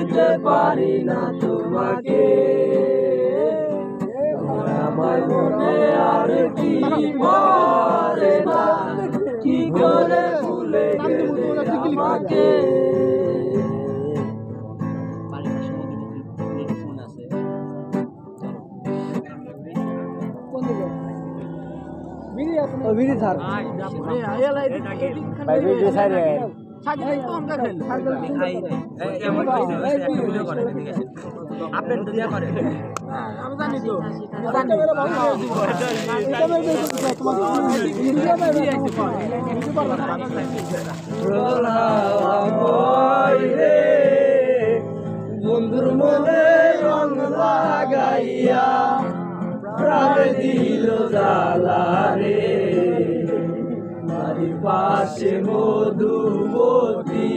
ভুলতে পারি না তোমাকে, আমার মনে আর কি পড়ে না, কি করে ভুলে গেলে আমাকে। বন্ধুর মনে রং লাগাইয়া প্রাণে দিল জ্বালা রে, বাড়ির পাশে মধুমতি।